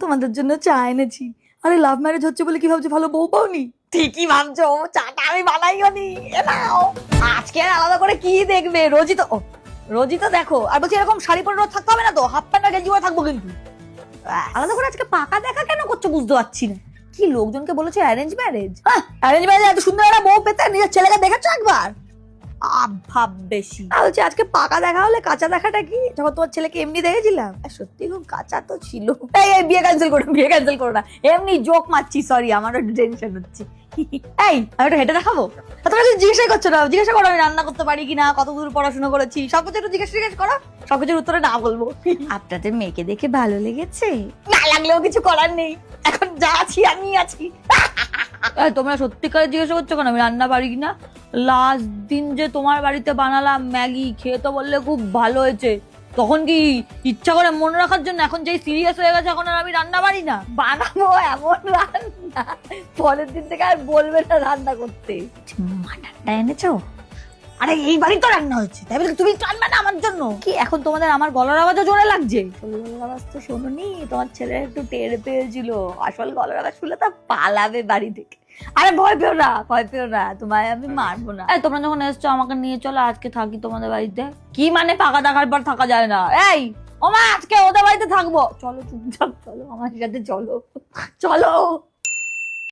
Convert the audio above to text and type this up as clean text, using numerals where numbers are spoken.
তোমাদের জন্য চা এনেছি। আরে লাভ ম্যারেজ হচ্ছে বলে কি ভাবছো ভালো বউ পাওনি? ঠিকই ভাবছো, চাটা আমি বানাইও নি। এ নাও, আজকে আর আলাদা করে কি দেখবে? রোজই তো দেখো। আর বলছি এরকম শাড়ি পরে রোজ থাকতে হবে না তো, হাফ প্যান্ট আর গেঞ্জি পরে থাকবো কিন্তু। আলাদা করে আজকে পাকা দেখা কেন করছো বুঝতে পারছি না। কি লোকজনকে বলেছে অ্যারেঞ্জ ম্যারেজ? অ্যারেঞ্জ ম্যারেজ এত সুন্দর একটা বউ পেতে নিজের ছেলেকে দেখেছো একবার? ভাব বেশি। বলছি আজকে পাকা দেখা হলে কাঁচা দেখাটা কি? যখন তোমার ছেলেকে এমনি দেখেছিলাম সত্যি খুব কাঁচা তো ছিল। এই বিয়ে ক্যান্সেল করো না, এমনি জোক মারছি, সরি আমারও টেনশন হচ্ছে। এই আমি একটু হেঁটে দেখাবো? তোমরা কিছু জিজ্ঞাসা করছো না, জিজ্ঞাসা করো আমি রান্না করতে পারি কিনা, কত দূর পড়াশোনা করেছি, সবকিছু একটু জিজ্ঞাসা করো, সবকিছুর উত্তরে না বলবো। আপনাদের মেয়েকে দেখে ভালো লেগেছে? না লাগলেও কিছু করার নেই, এখন যা আছি আমি আছি। তোমরা সত্যিকারে জিজ্ঞাসা করছো কেন আমি রান্না পারি কিনা? লাস্ট দিন যে তোমার বাড়িতে বানালাম ম্যাগি, খেয়ে তো বললে খুব ভালো হয়েছে, তখন কি ইচ্ছা করে মনে রাখার জন্য? এখন যেই সিরিয়াস হয়ে গেছে এখন আর আমি রান্না পারি না। বানাবো এমন রান্না পরের দিন থেকে আর বলবে না রান্না করতে। মাটনটা এনেছো? আরে এই বাড়ি তো রান্না হচ্ছে, তাই বলে তুমি রান্না না আমার জন্য? কি এখন তোমাদের আমার গলার আওয়াজও জোরে লাগছে? গলার আওয়াজ তো শোনোনি, তোমার ছেলে একটু টের পেয়েছিল, আসল গলার আওয়াজ শুনলে তা পালাবে বাড়ি থেকে। আরে ভয় পেও না, তোমায় আমি মারবো না। তোমরা যখন এসছো আমাকে নিয়ে চলো, আজকে থাকি তোমাদের বাড়িতে। কি মানে পাকা দেখার পর থাকা যায় না? এই ওমা আজকে ওদের বাড়িতে থাকবো, চলো চুপচাপ চলো আমার সাথে, চলো।